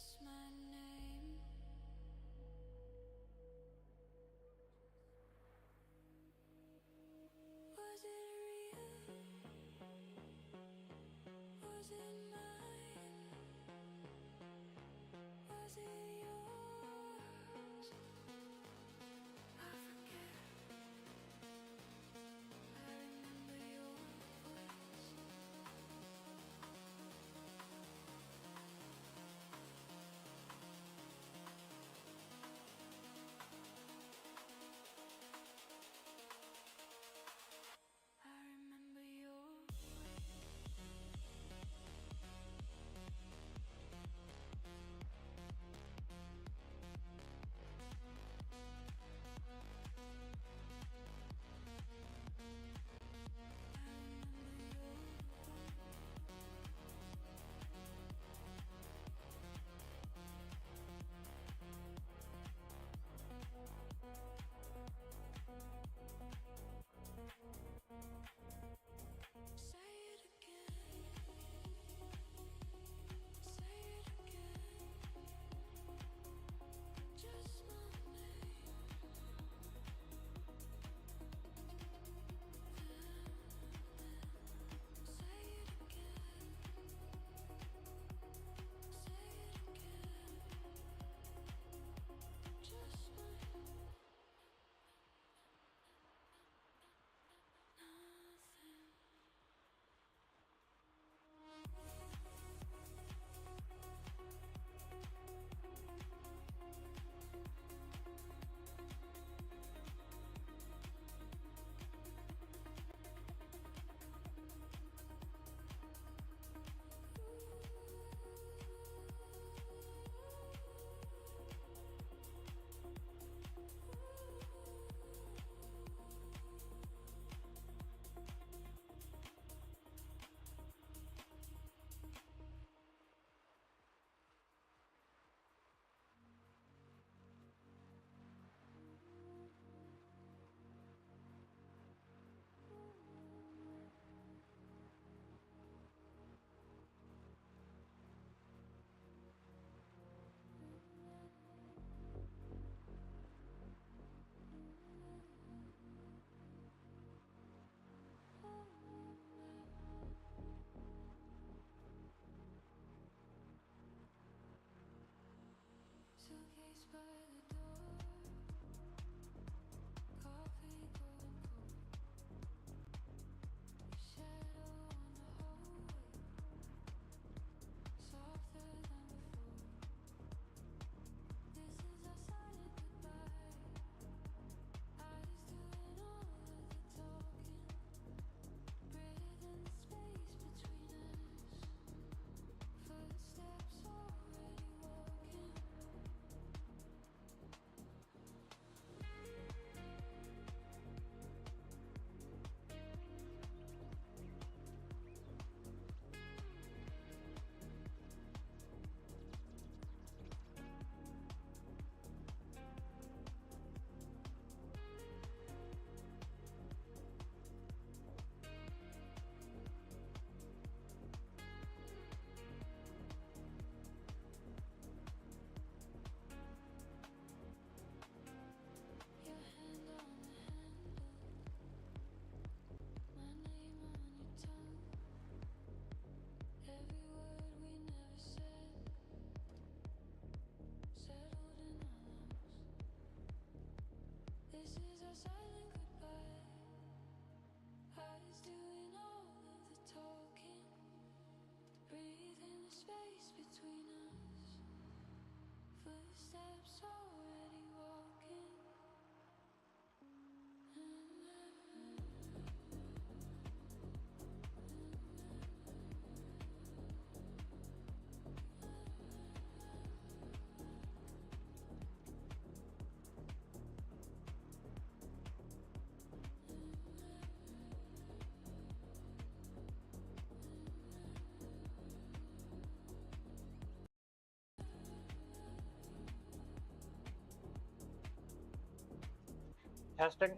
just my name. Was it real? Was it mine? Was it yours? I forget. I remember your voice. I remember your say it again. Say it again. Just my name. Say it again. Say it again. Just my nothing. Suitcase by the door, coffee going cold. Your shadow on the hallway, softer than before. This is our silent goodbye. Eyes doing all of the talking, breathing the space between us. Footsteps already walking. Your hand on the handle, my name on your tongue. Every word we never said, settled in our lungs. This is our silent goodbye. Eyes doing all of the talking, breathing the space between us. Footsteps already walking. Testing.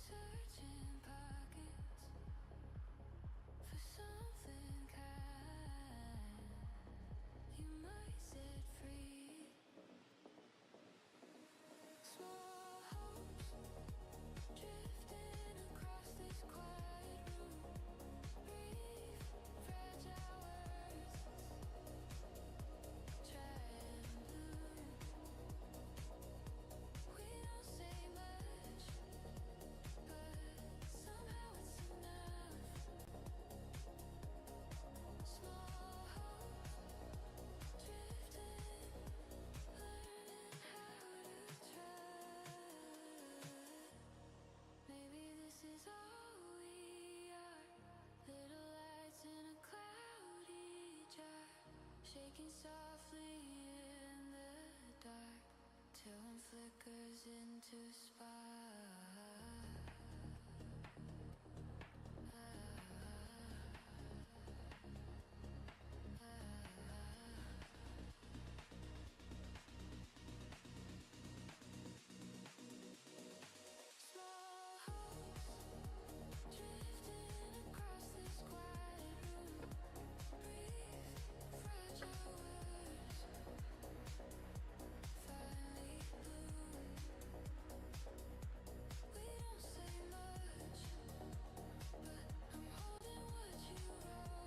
searching pockets for something kind. You might set free small hopes drifting across this quiet room. Brief, fragile words try and bloom. We don't say much, but somehow it's enough. Small hopes drifting, learning how to trust. Maybe this is all we are. Little lights in a cloudy jar, shaking softly in the dark till one flickers into spark. Small hopes drifting across this quiet room. Brief, fragile words finally bloom. We don't say much, but I'm holding what you wrote.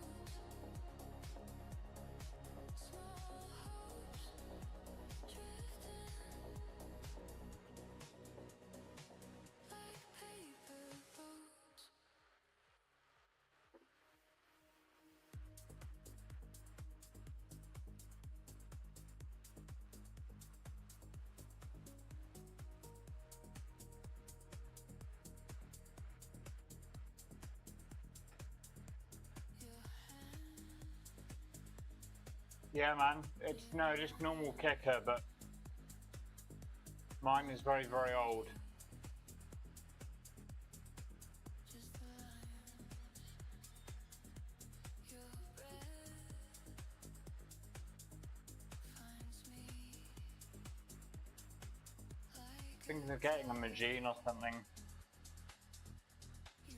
Small hopes drifting like paper boats. Yeah, man. It's no just normal kicker, but mine is very, very old. Just the lines, your breath finds me like Thinking of getting a machine or something.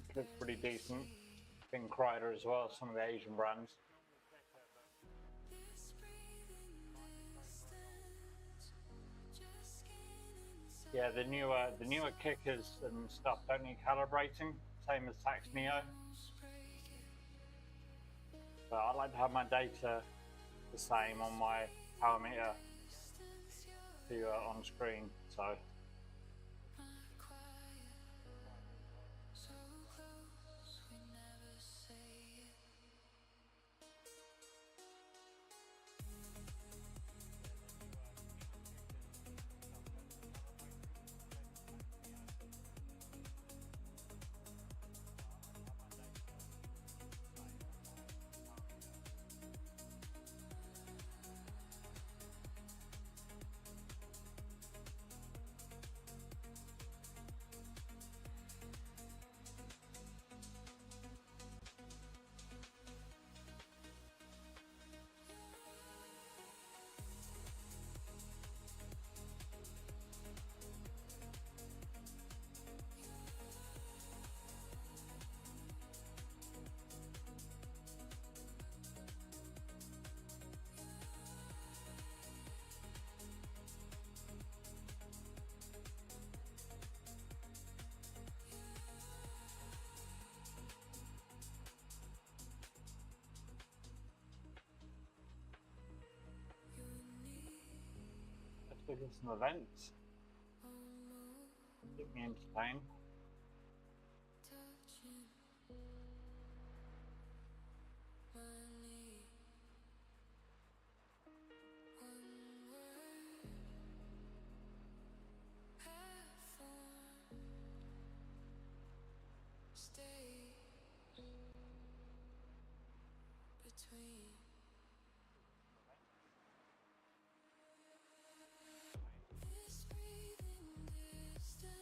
It looks pretty decent. Think Crider as well, some of the Asian brands. this breathing distance, just skin inside. Yeah, the newer kickers and stuff don't need calibrating, same as Sax Neo. But I like to have my data the same on my power meter to on screen. So Not quiet, so close we never say it. let's look at some events. Keep me entertained. Touching my knee. One word half formed stays between. This breathing distance,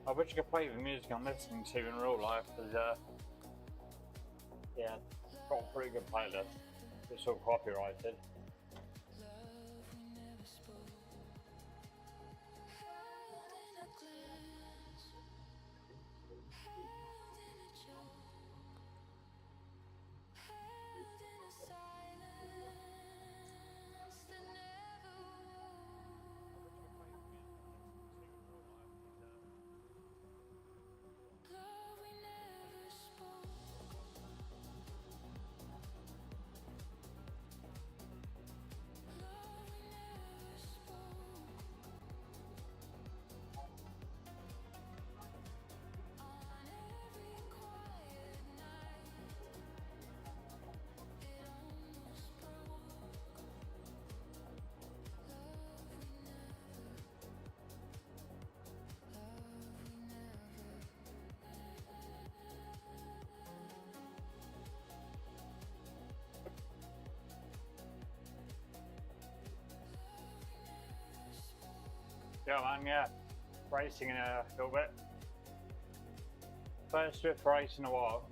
I wish I could play the music I'm listening to in real life, because yeah, got a pretty good playlist. It's all copyrighted. Yeah, man, yeah. Racing in a little bit. First Zwift race in a while.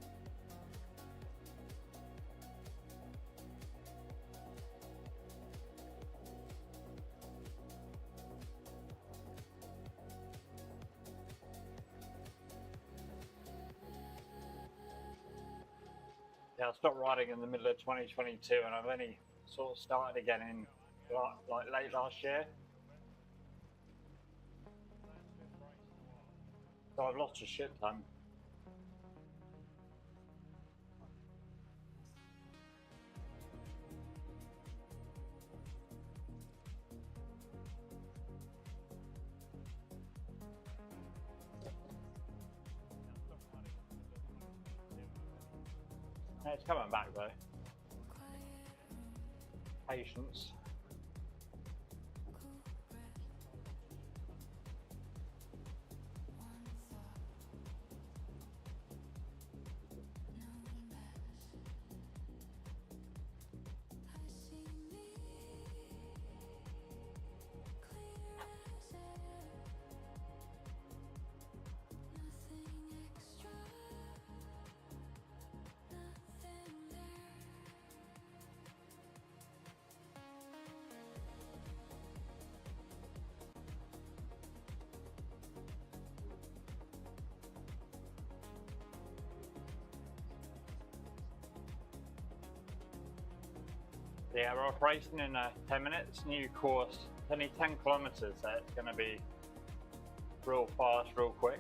Yeah, I stopped riding in the middle of 2022 and I've only sort of started again in like late last year. So I've lost a shit ton. It's coming back though. Patience. Yeah, we're off racing in 10 minutes. New course, only 10 kilometers, so it's going to be real fast, real quick.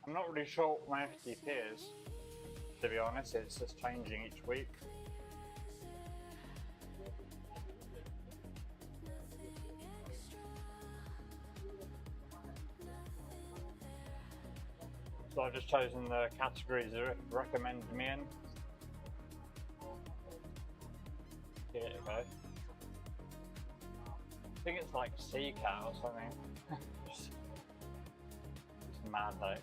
I'm not really sure what my FTP is, to be honest. It's just changing each week. So I've just chosen the categories that recommend me in. Here you go. I think it's like CCAT or something. It's mad though.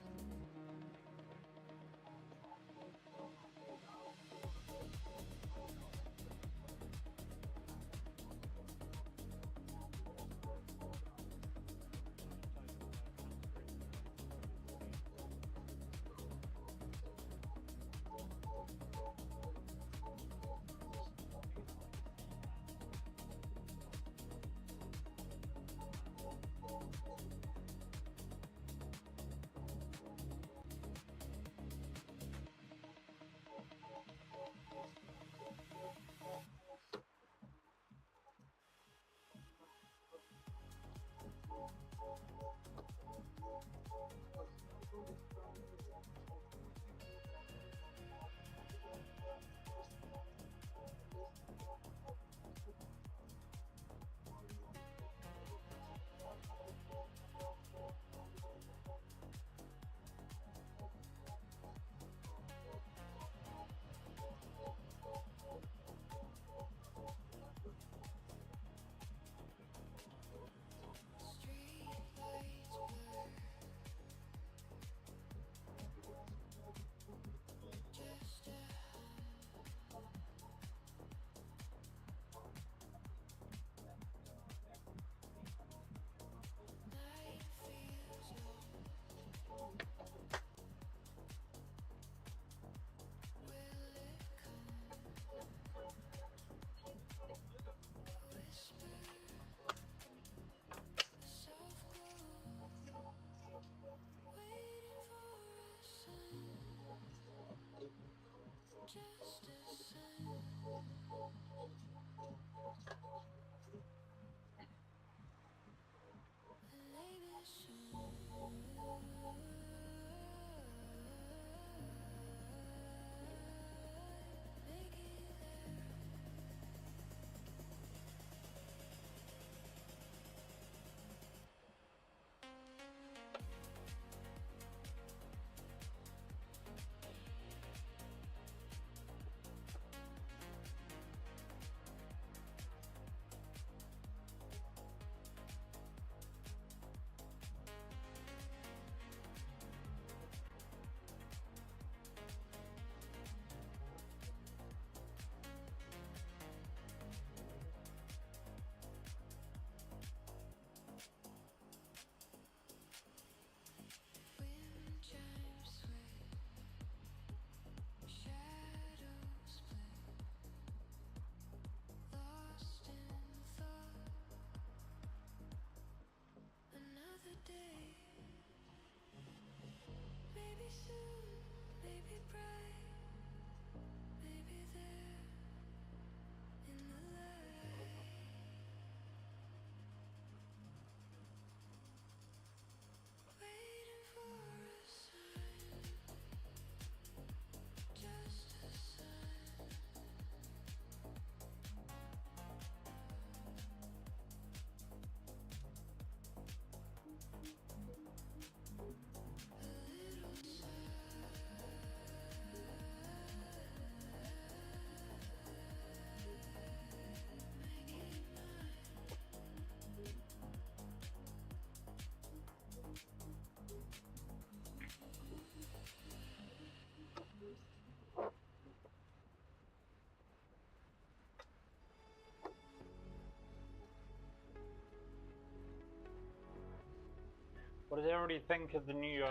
What does everybody think of the new,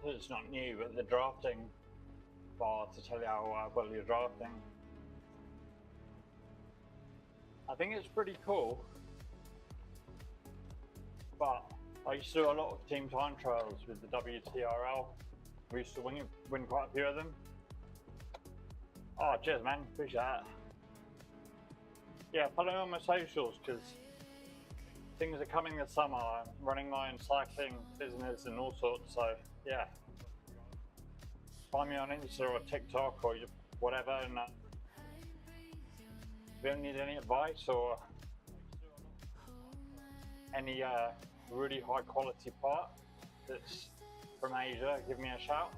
it's not new, but the drafting bar to tell you how well you're drafting? I think it's pretty cool, but I used to do a lot of team time trials with the WTRL. We used to win quite a few of them. Oh, cheers, man. Appreciate that. Yeah, follow me on my socials because things are coming this summer. I'm running my own cycling business and all sorts. So, yeah. Find me on Insta or TikTok or whatever. And if you need any advice or any really high quality part that's from Asia, give me a shout.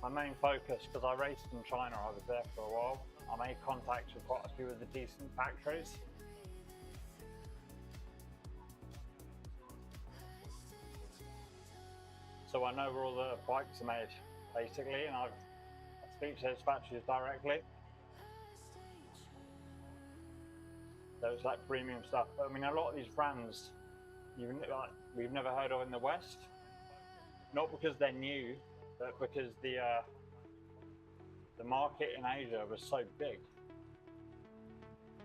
My main focus, because I raced in China, I was there for a while. I made contacts with quite a few of the decent factories. So I know where all the bikes are made, basically, and I speak to those factories directly. So it's like premium stuff. I mean, a lot of these brands we've never heard of in the West. Not because they're new, but because the market in Asia was so big.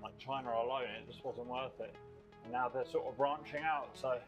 Like China alone, it just wasn't worth it. And now they're sort of branching out, so.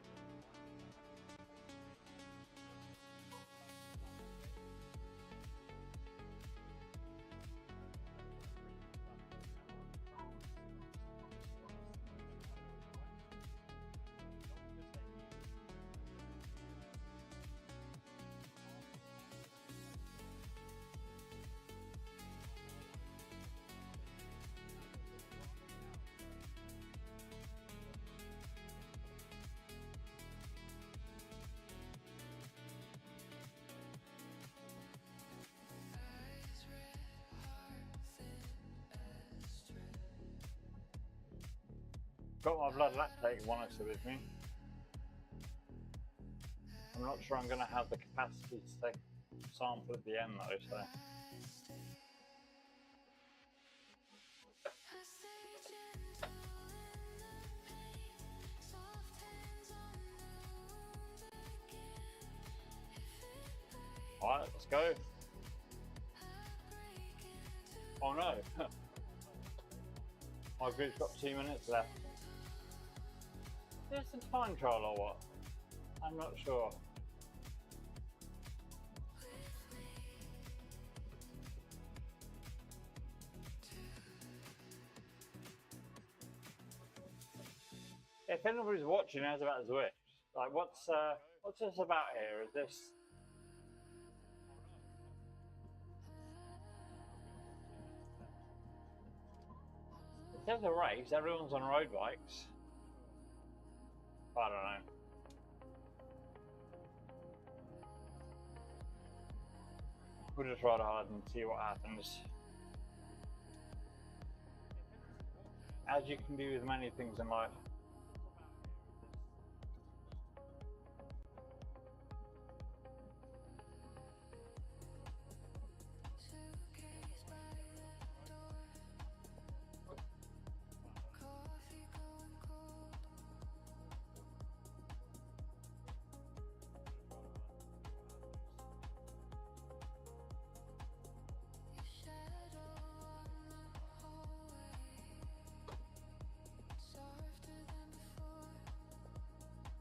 Got my blood lactate monitor with me. I'm not sure I'm going to have the capacity to take a sample at the end though, so. Alright, let's go. Oh no. My group's got 2 minutes left. Is this a time trial or what? I'm not sure. If anybody's watching knows about Zwift, like what's this about here? Is this? It says a race, everyone's on road bikes. I don't know. We'll just ride hard and see what happens. As you can do with many things in life.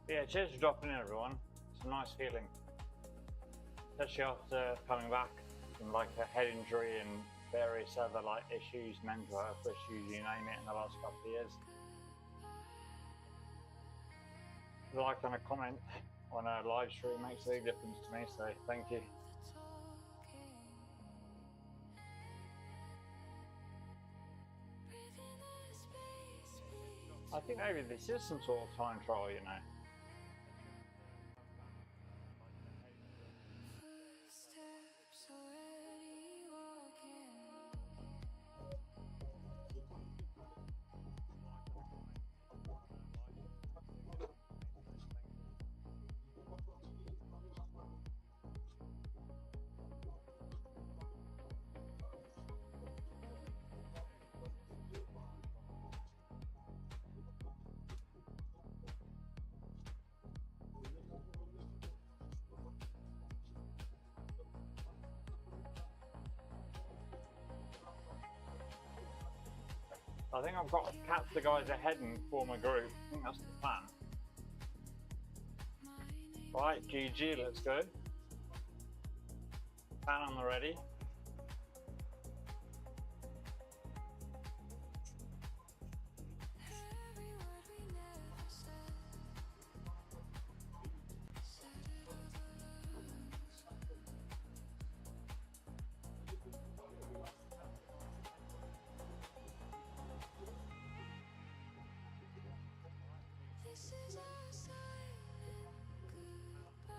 Yeah, cheers for dropping in, everyone. It's a nice feeling, especially after coming back from like a head injury and various other like issues, mental health issues, you name it, in the last couple of years. A like and a comment on a live stream makes a big difference to me, so thank you. I think maybe this is some sort of time trial, you know. I think I've got to catch the guys ahead and form a group. I think that's the plan. Right, GG, let's go. Plan on the ready. Every word we never said, said it over looks. This is our silent goodbye.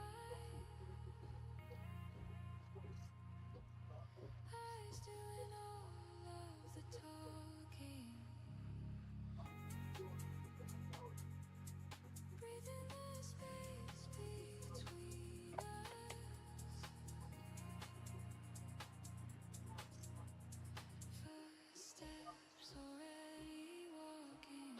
Eyes doing all of the talking, breathing the space between us. Footsteps already walking.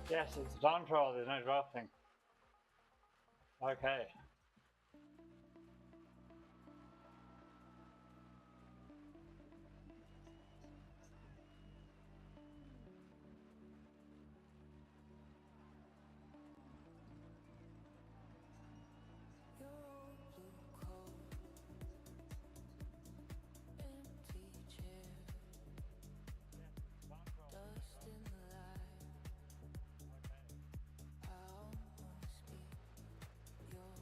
Yes, it's a time trial, there's no drafting. Okay. Your old blue coat, empty chair, dust in the light. I almost speak your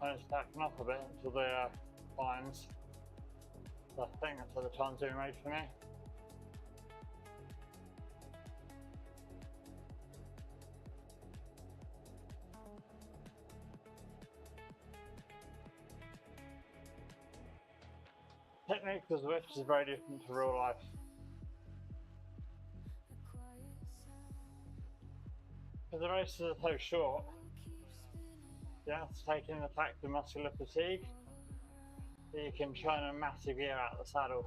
And it's backing up a bit until the finds. So I think that's what the time's being made for me. Technique for Zwift is very different to real life. Because the races are so short, you have to take in the fact of muscular fatigue, that you can churn a massive gear out of the saddle.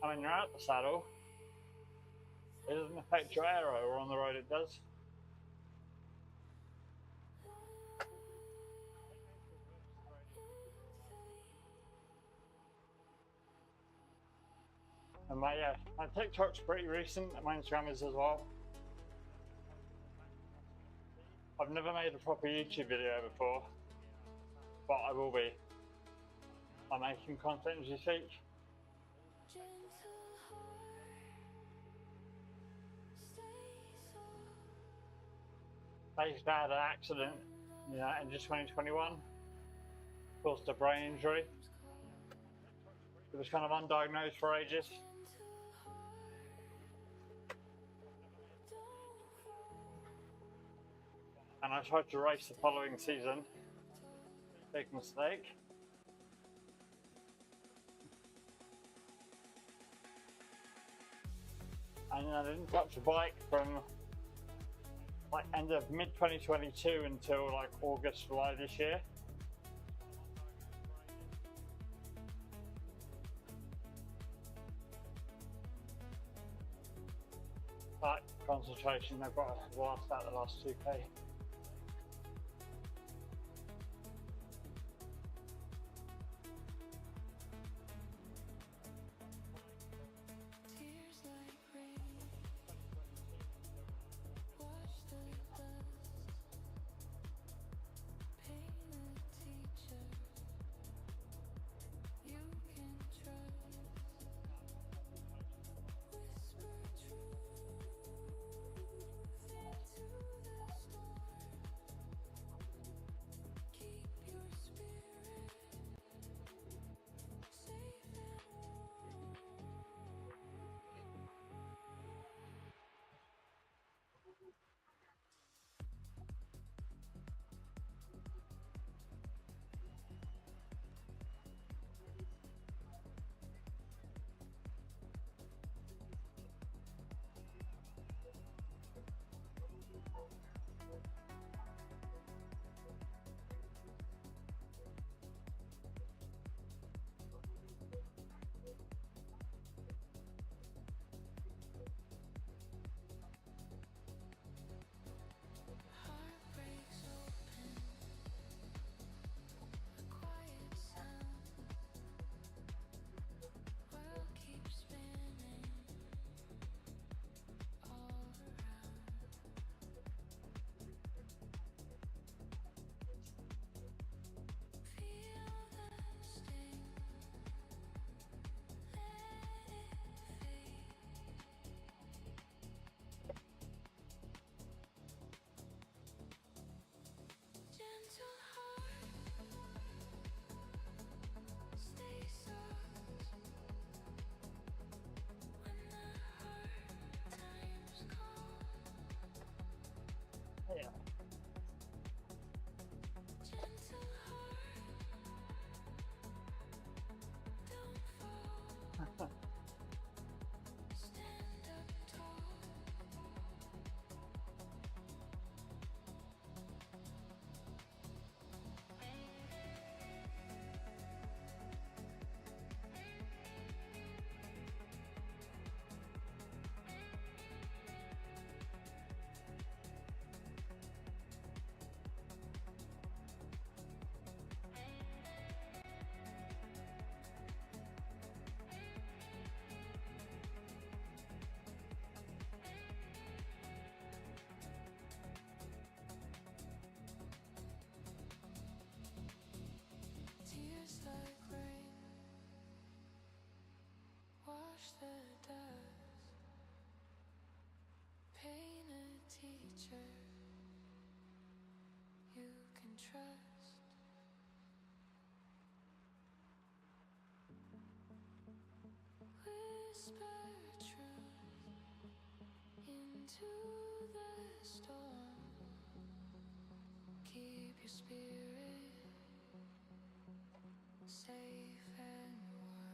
And when you're out the saddle, it doesn't affect your aero, or on the road it does. And my TikTok's pretty recent, and my Instagram is as well. I've never made a proper YouTube video before, but I will be. I'm making content as you speak. Basically, I had an accident in just 2021, caused a brain injury. It was kind of undiagnosed for ages. And I tried to race the following season. Big mistake. And I didn't touch a bike from like end of mid 2022 until like August, July this year. But concentration, I've got to last out the last 2K. Yeah. Tears like rain, wash the dust. Pain a teacher you can trust. whisper truth into the storm. Keep your spirit safe and warm.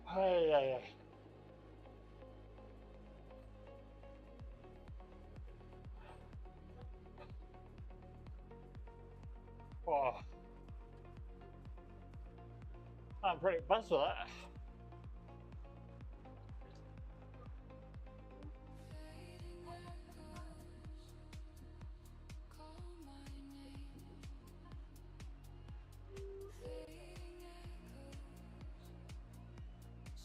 Hey, yeah, yeah. Oh, I'm pretty buzzed with that. Fading echoes call my name. Fading echoes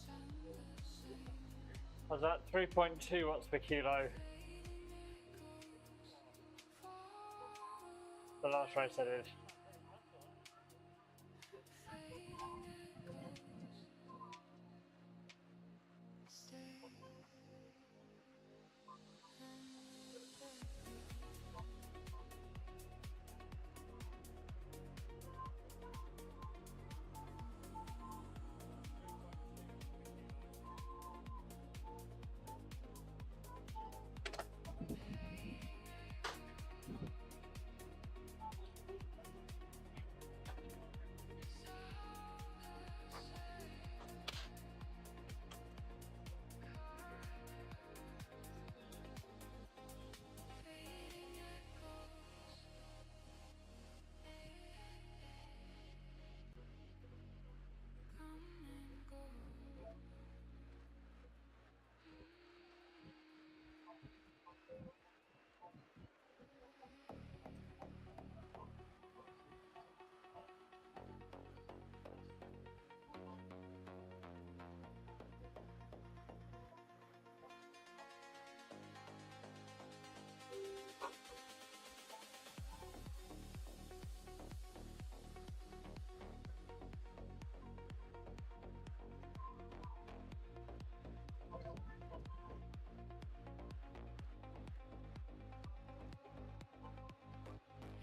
sound the same. I was at 3.2 watts per kilo Fading echoes far the last race I did. fading echoes stay fading echoes come and go.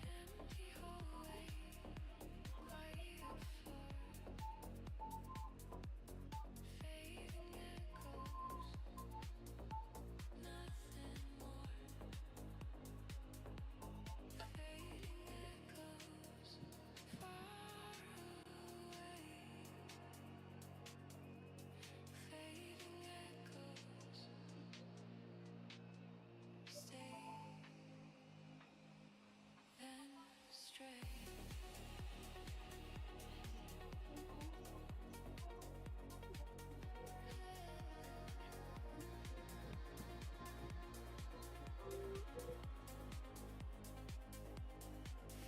Empty hallway, quiet floor, fading echoes, nothing more. Fading echoes, far away. Fading echoes, stay, then stray.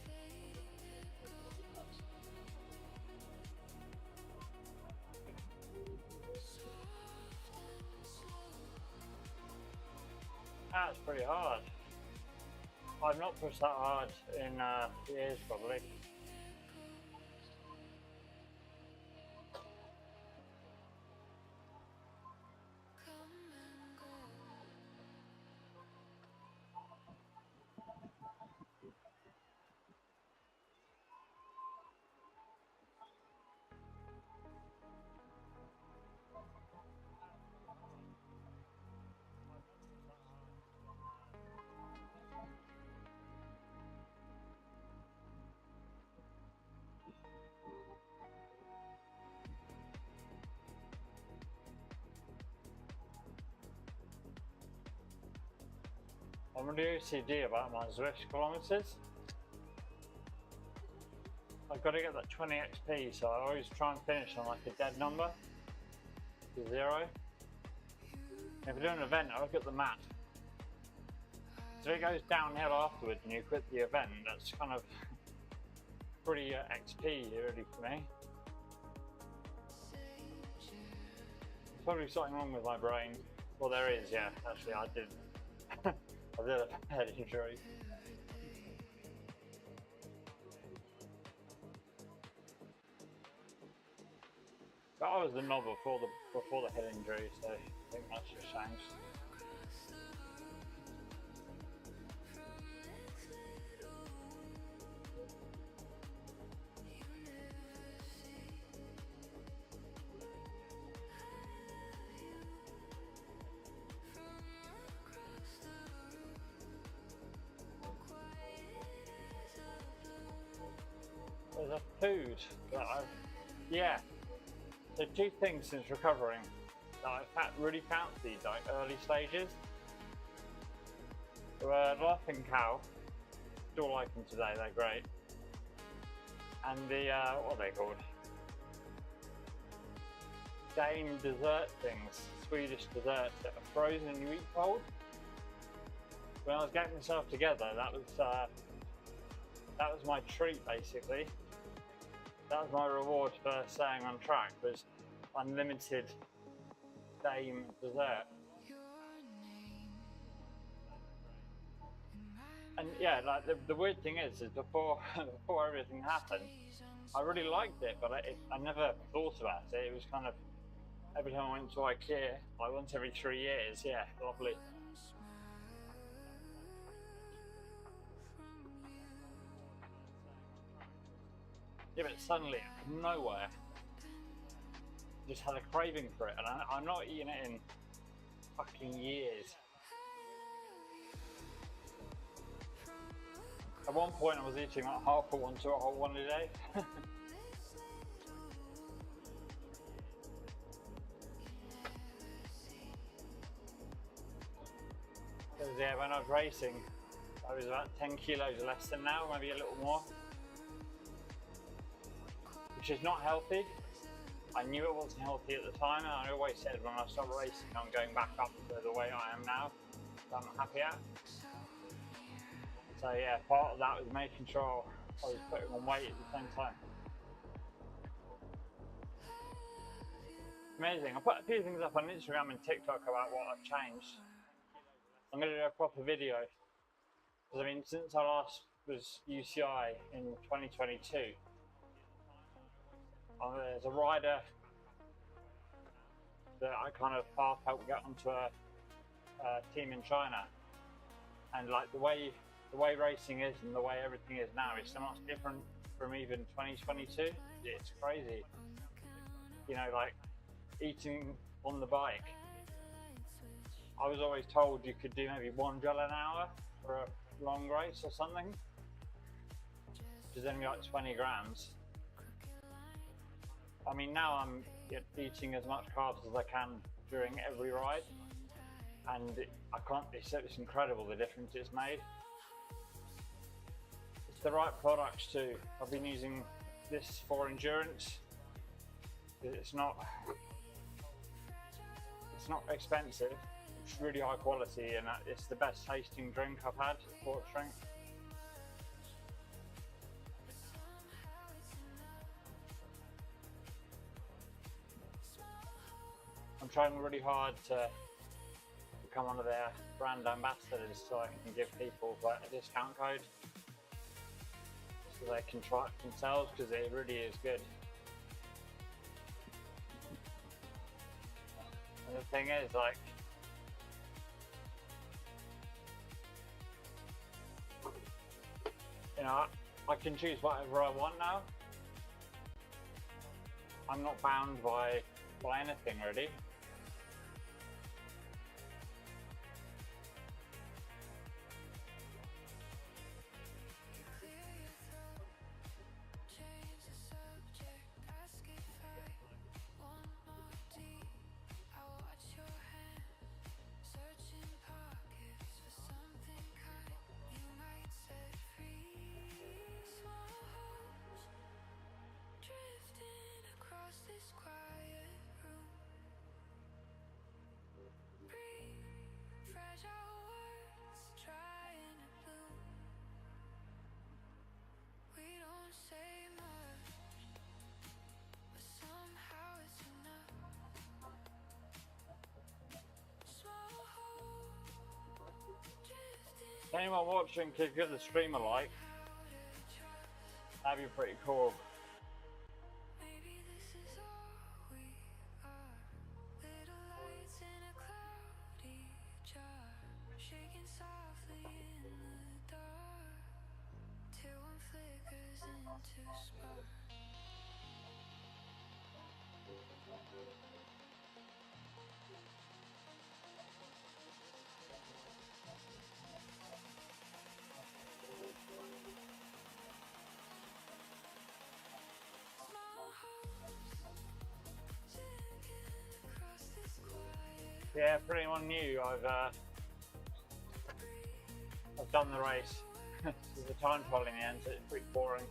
Fading echoes, soft and slow. That's pretty hard. I've not pushed that hard in years, probably. Come and go. I'm really OCD about my Zwift kilometers. I've got to get that 20 XP, so I always try and finish on like a dead number, to 0. If we do an event, I look at the map. So if it goes downhill afterwards and you quit the event, that's kind of pretty XP really for me. There's probably something wrong with my brain. Well, there is, yeah. Actually, I did. I did a head injury. But I was the knob before the head injury, so I think that's just changed. There's a food that yeah. So two things since recovering that I really fancied, like early stages. Laughing Cow, still like them today, they're great. And the, what are they called? Dame dessert things, Swedish desserts that are frozen and you eat cold. When I was getting myself together, that was my treat basically. That was my reward for staying on track, was unlimited Dame dessert. And yeah, like the weird thing is before everything happened, I really liked it, but I never thought about it. It was kind of, every time I went to IKEA, like once every 3 years, yeah, lovely. Yeah, but suddenly, out of nowhere, just had a craving for it, and I'm not eating it in fucking years. At one point, I was eating like half a one to a whole one a day. Because yeah, when I was racing, I was about 10 kilos less than now, maybe a little more. Which is not healthy. I knew it wasn't healthy at the time, and I always said when I start racing, I'm going back up to the weight I am now, that I'm happy at. So yeah, part of that was making sure I was putting on weight at the same time. Amazing. I put a few things up on Instagram and TikTok about what I've changed. I'm going to do a proper video. Because I mean, since I last was UCI in 2022, there's a rider that I kind of half helped get onto a team in China, and like the way racing is and the way everything is now is so much different from even 2022. It's crazy. You know, like eating on the bike. I was always told you could do maybe 1 gel an hour for a long race or something, which is only like 20 grams. I mean, now I'm eating as much carbs as I can during every ride, and it's incredible the difference it's made. It's the right products too. I've been using this for endurance. It's not expensive. It's really high quality, and it's the best tasting drink I've had, sports drink. I'm trying really hard to become one of their brand ambassadors so I can give people like a discount code so they can try it themselves, because it really is good. And the thing is, like, you know, I can choose whatever I want now. I'm not bound by anything really. anyone watching could give the stream a like, that'd be pretty cool. Maybe this is all we are. Little lights in a cloudy jar, shaking softly in the dark, till one flickers into spark. Yeah, for anyone new, I've done the race. There's a time trial in the end, so it's pretty boring.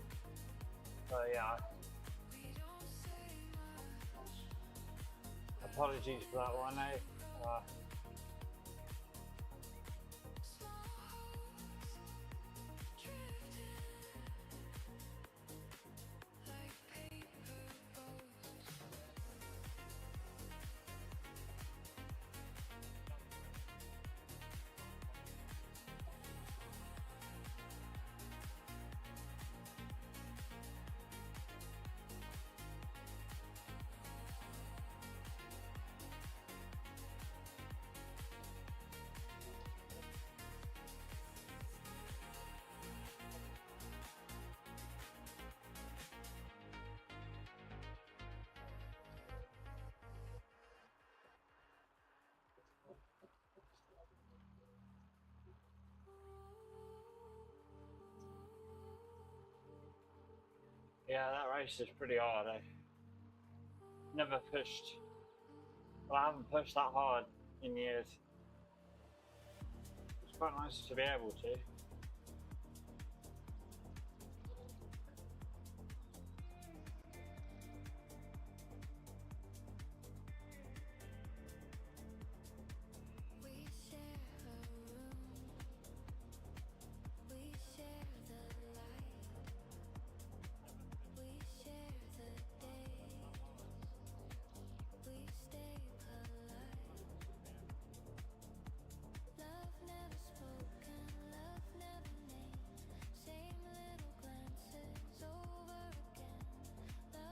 So yeah, apologies for that one, eh? Yeah, that race is pretty hard, eh? Never pushed. Well, I haven't pushed that hard in years. It's quite nice to be able to.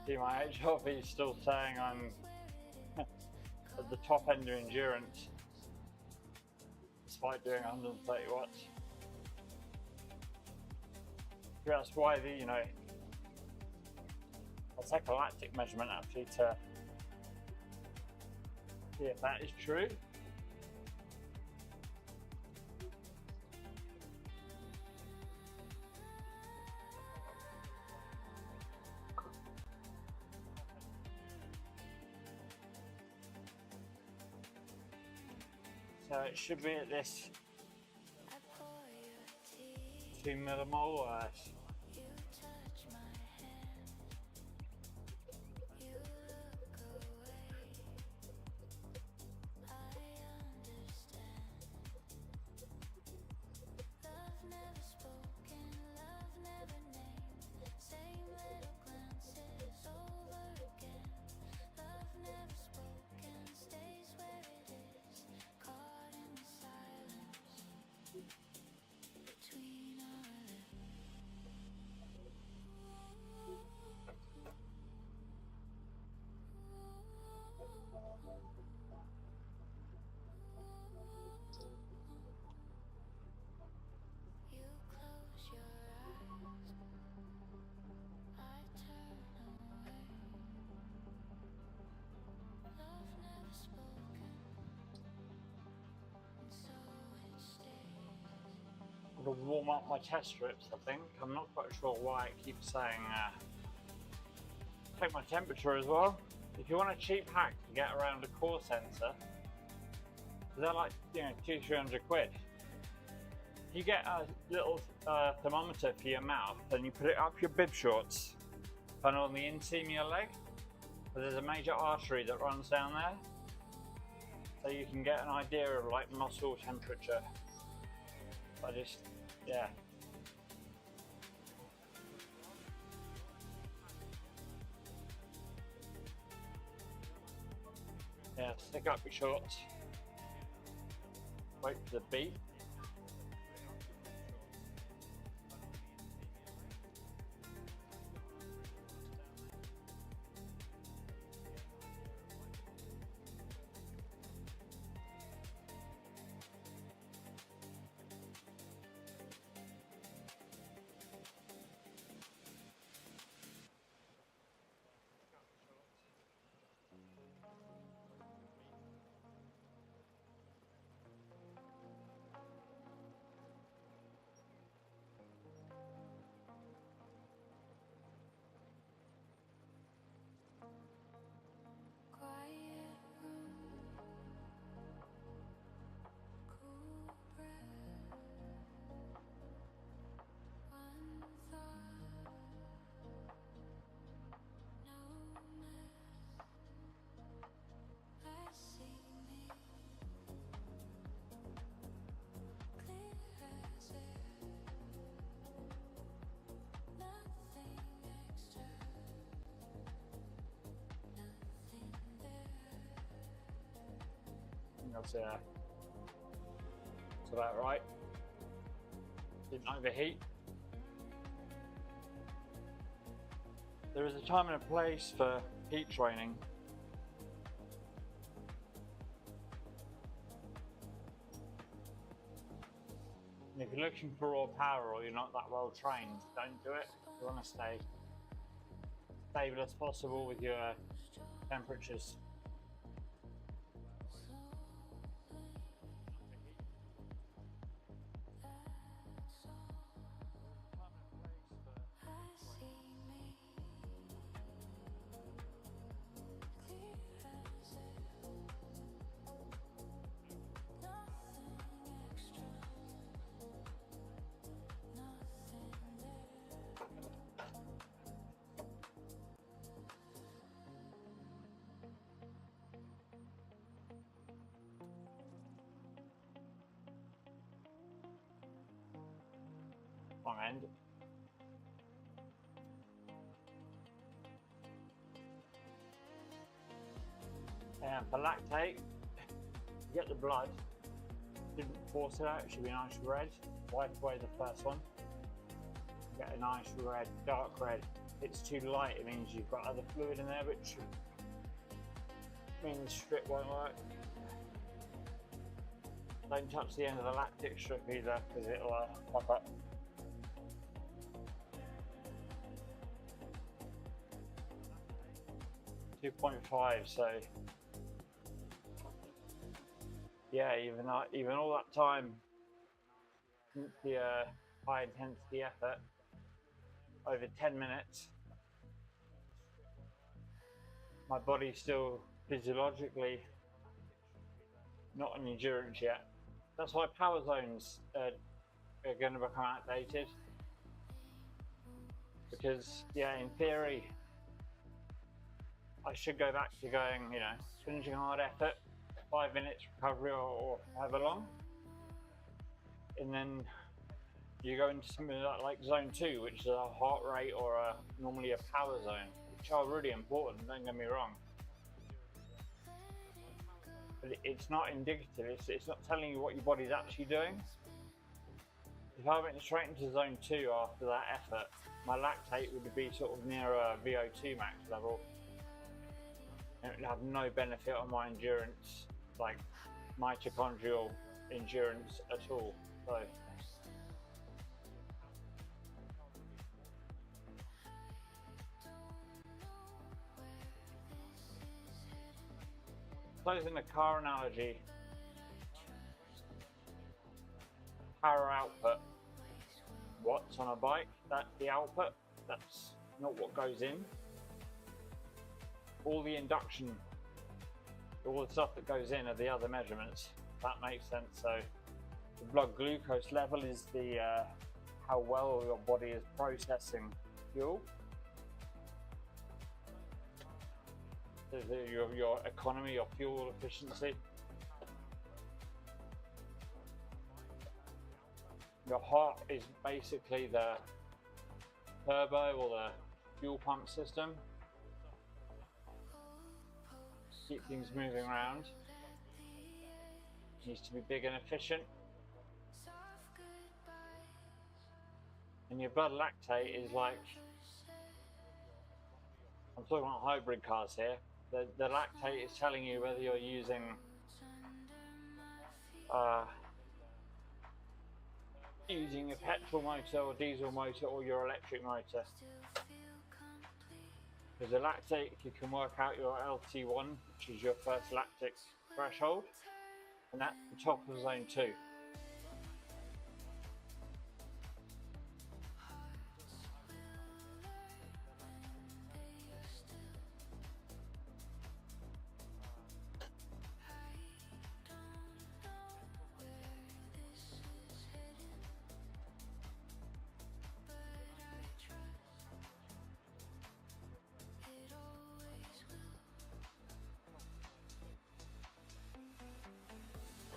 See, my HRV is still saying I'm at the top end of endurance, despite doing 130 watts. That's why I'll take a lactic measurement actually to see if that is true. So it should be at this 2 millimole. To warm up my test strips, I think. I'm not quite sure why it keeps saying take my temperature as well. If you want a cheap hack to get around a core sensor, they're like 200-300 quid. You get a little thermometer for your mouth and you put it up your bib shorts and on the inseam of your leg, but there's a major artery that runs down there, so you can get an idea of like muscle temperature. Yeah, stick up your shorts, wait for the beat. that's about right. Didn't overheat. There is a time and a place for heat training. And if you're looking for raw power or you're not that well trained, don't do it. You want to stay stable as possible with your temperatures. Wrong end. And for lactate, you get the blood, didn't force it out, it should be nice red. Wipe away the first one, get a nice red, dark red. If it's too light, it means you've got other fluid in there, which means the strip won't work. Don't touch the end of the lactic strip either, because it'll pop up. .5, so yeah, even all that time, the high intensity effort, over 10 minutes, my body's still physiologically not an endurance yet. That's why power zones are going to become outdated, because yeah, in theory I should go back to going, you know, finishing hard effort, 5 minutes recovery or however long, and then you go into something like zone 2, which is a heart rate or normally a power zone, which are really important, don't get me wrong. But it's not indicative, it's not telling you what your body's actually doing. If I went straight into zone 2 after that effort, my lactate would be sort of near a VO2 max level. And it would have no benefit on my endurance, like mitochondrial endurance at all. So closing the car analogy, power output, watts on a bike, that's the output, that's not what goes in. All the induction, all the stuff that goes in are the other measurements. That makes sense. So the blood glucose level is the how well your body is processing fuel. Your economy, your fuel efficiency. Your heart is basically the turbo or the fuel pump system. Keep things moving around. It needs to be big and efficient. And your blood lactate is like, I'm talking about hybrid cars here. The lactate is telling you whether you're using using a petrol motor or diesel motor or your electric motor. Because the lactate, you can work out your LT1, which is your first lactic threshold, and that's the top of zone 2.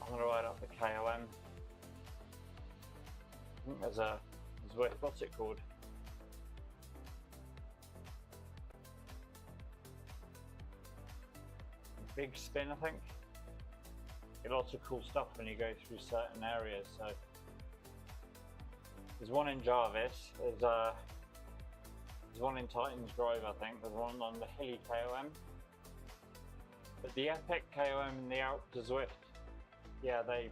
I'm going to ride up the KOM. I think there's a Zwift, what's it called? Big spin, I think. get lots of cool stuff when you go through certain areas. So there's one in Jarvis, there's one in Titans Grove, I think, there's one on the hilly KOM. But the epic KOM and the out to Zwift, yeah, they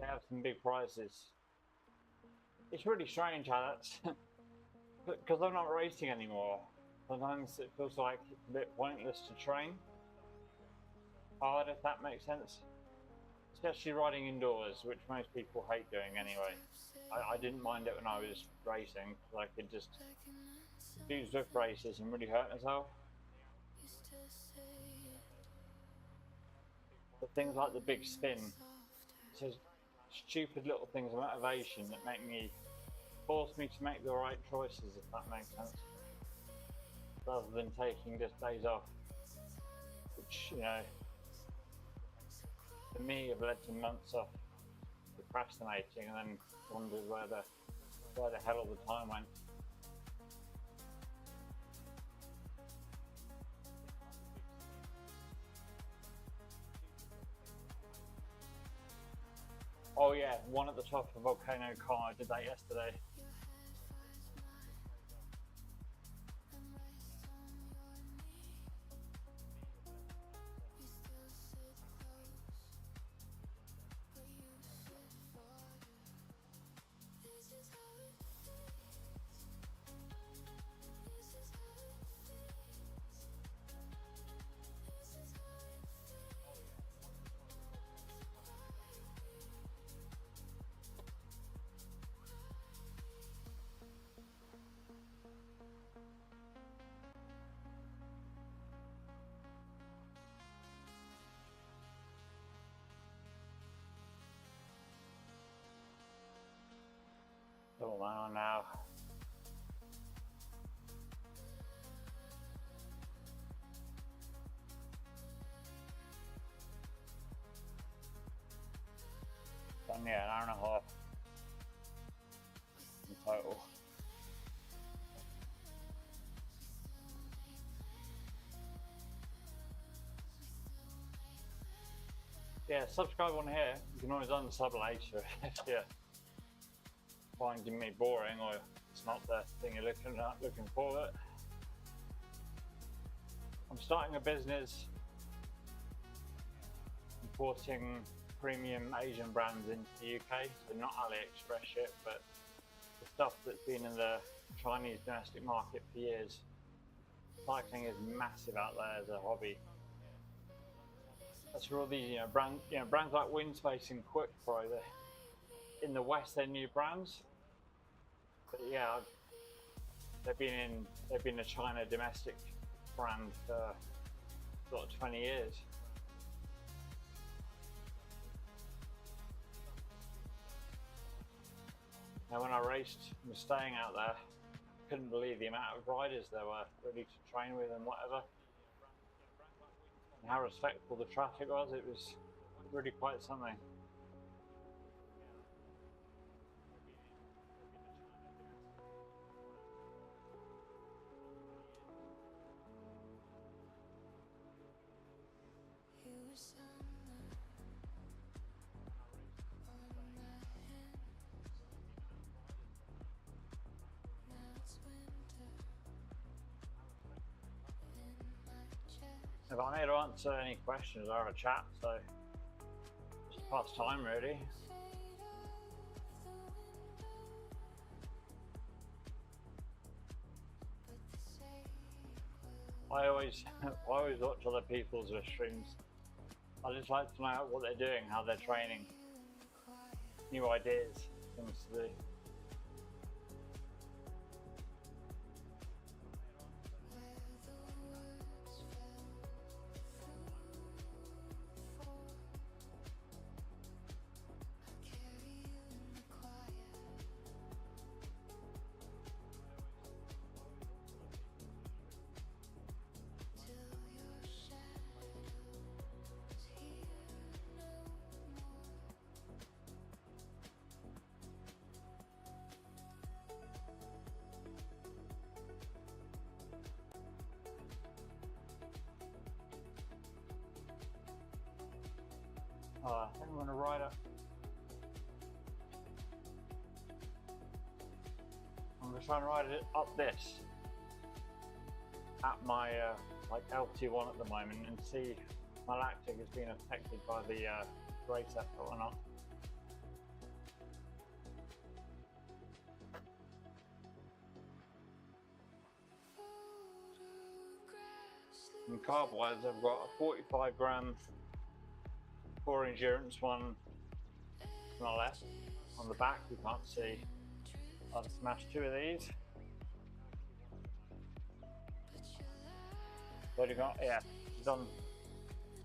have some big prizes. It's really strange how that's because I'm not racing anymore. Sometimes it feels like it's a bit pointless to train hard, if that makes sense. Especially riding indoors, which most people hate doing anyway. I didn't mind it when I was racing, because I could just do Zwift races and really hurt myself. But things like the big spin, it's just stupid little things of motivation that force me to make the right choices, if that makes sense. Rather than taking just days off, which, you know, for me have led to months of procrastinating and then wondered where the hell all the time went. Oh yeah, one at the top of Volcano Car, I did that yesterday. Oh wow, now. Done, yeah, an hour and a half in total. Yeah, subscribe on here. You can always unsub later if you're finding me boring or it's not the thing you're looking for. I'm starting a business importing premium Asian brands into the UK, so not AliExpress shit, but the stuff that's been in the Chinese domestic market for years. Cycling is massive out there as a hobby. That's where all these brands like Windspace and Quick Pro. In the West, they're new brands, but yeah, they've been a China domestic brand for sort of 20 years. Now, when I raced and was staying out there, I couldn't believe the amount of riders there were ready to train with and whatever. And how respectful the traffic was, it was really quite something. If I'm here to answer any questions or have a chat, so just pass time really. I always watch other people's streams. I just like to know what they're doing, how they're training, new ideas, things to do. I think I'm gonna ride up. I'm just trying to ride it up this at my like LT1 at the moment and see if my lactic has been affected by the race effort or not. And carb wise, I've got a 45 gram for endurance one to my left. On the back, you can't see. I've smashed 2 of these. But you got, yeah, done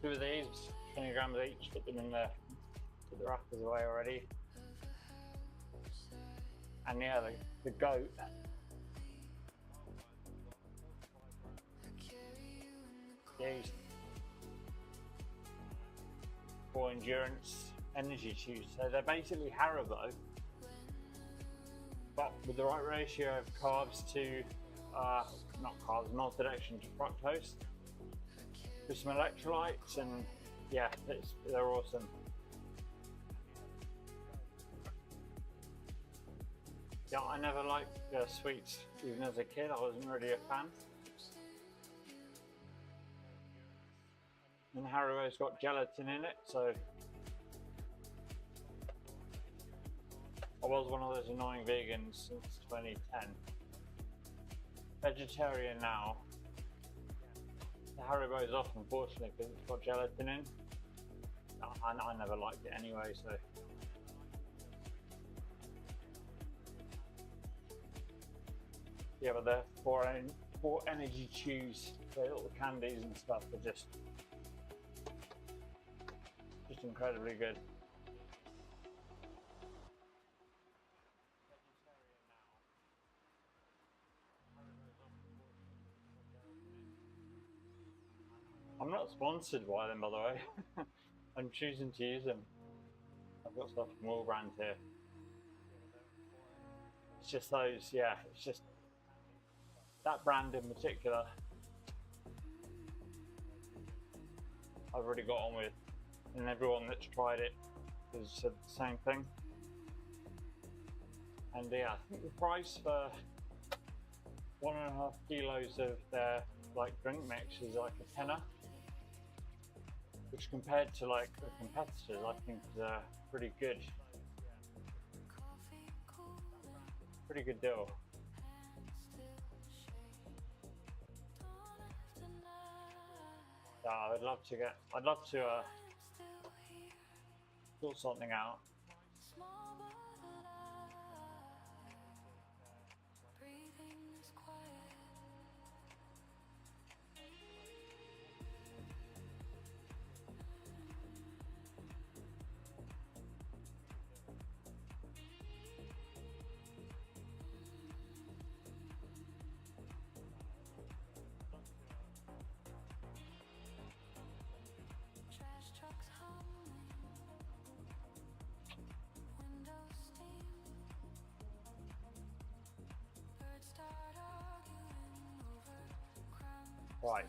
2 of these, 20 grams each, put them in there, put the rafters away already. And yeah, the goat. These for endurance energy chews. So they're basically Haribo, but with the right ratio of carbs to, not carbs, maltodextrin to fructose, with some electrolytes, and yeah, they're awesome. Yeah, I never liked sweets, even as a kid. I wasn't really a fan. And Haribo's got gelatin in it, so I was one of those annoying vegans since 2010. Vegetarian now. The Haribo's off, unfortunately, because it's got gelatin in. I never liked it anyway, so. Yeah, but the four energy chews, the little candies and stuff are just incredibly good. I'm not sponsored by them, by the way. I'm choosing to use them. I've got stuff from all brands here. It's just those, yeah, it's just that brand in particular I've already got on with, and everyone that's tried it has said the same thing. And yeah, I think the price for 1.5 kilos of their like drink mix is like a tenner, which compared to like the competitors, I think is a pretty good deal. Yeah, I'd love to sort something out. Right.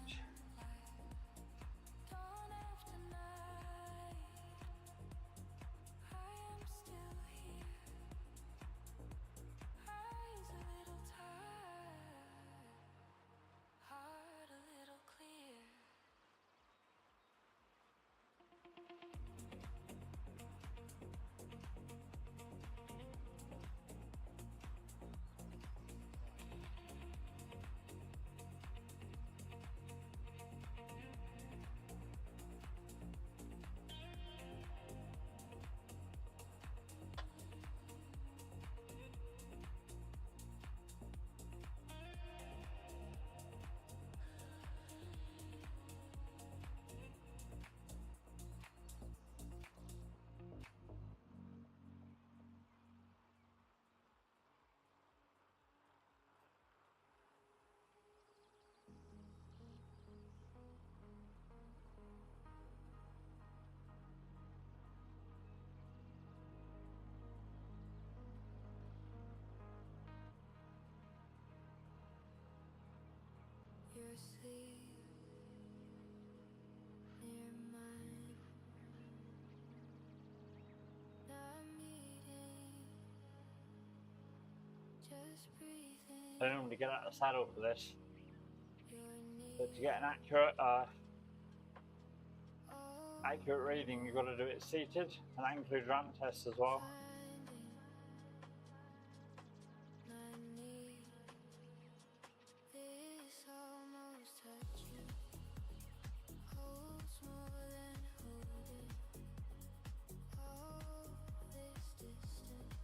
I normally get out of the saddle for this, your need. but to get an accurate reading, you've got to do it seated, and that includes ramp tests as well. My need, this almost touching, holds more than holding. All this distance,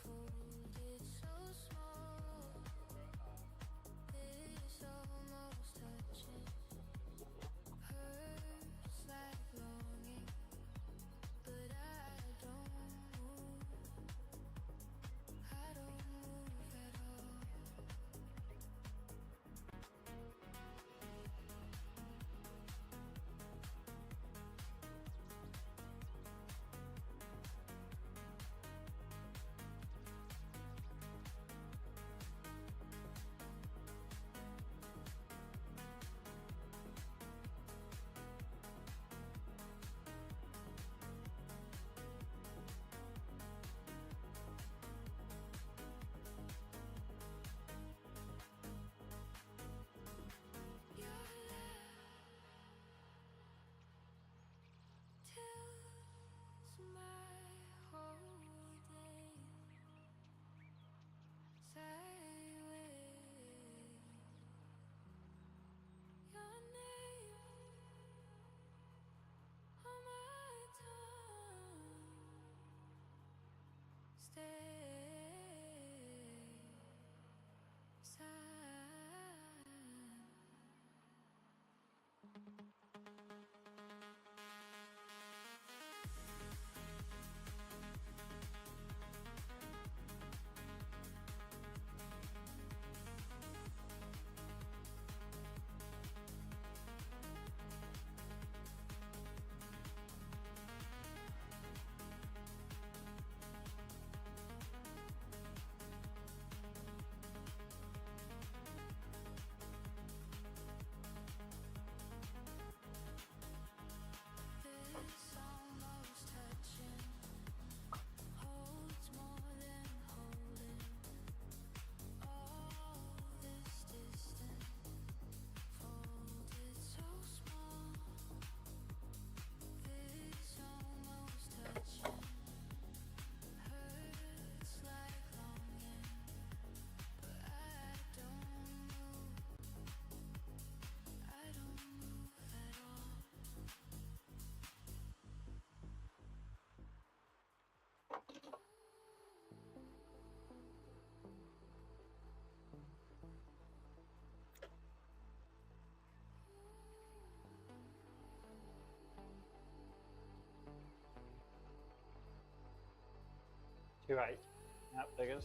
folded so small. This almost touching, hurts like longing, but I don't move. I don't move at all. Your love tilts my whole day sideways. Your name on my tongue, stay silent. 2.8. That figures.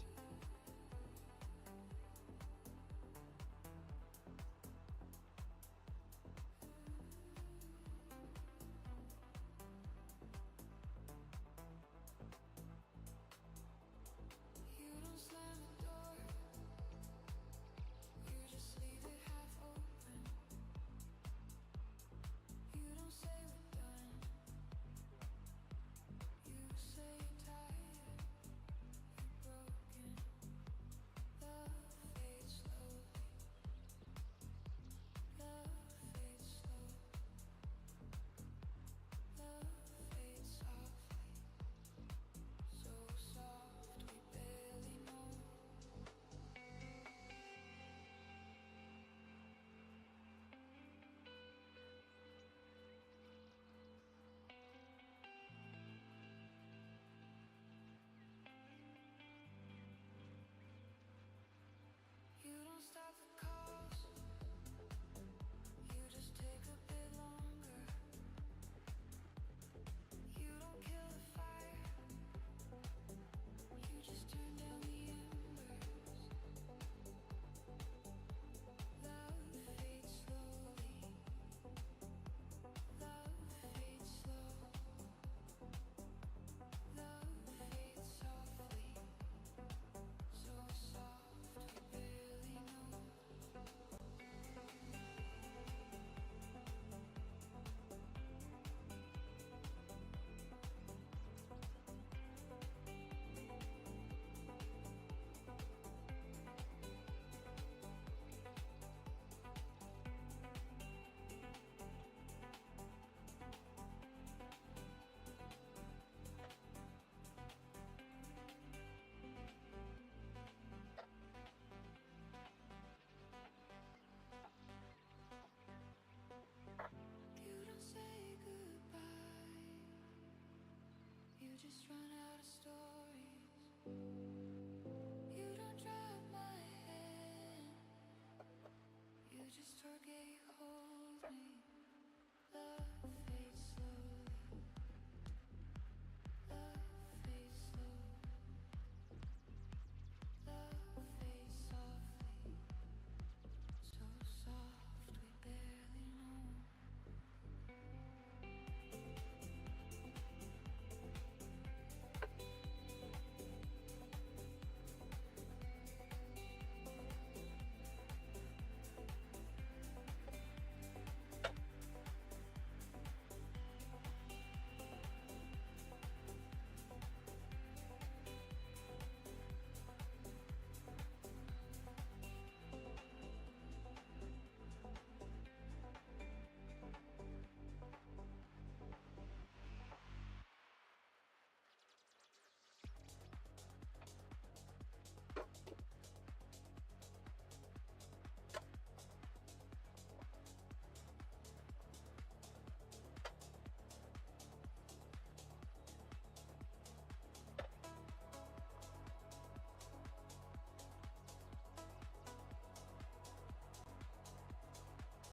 You don't slam the door, you just leave it half open. You don't say we're done, you say you're tired, you're broken. just run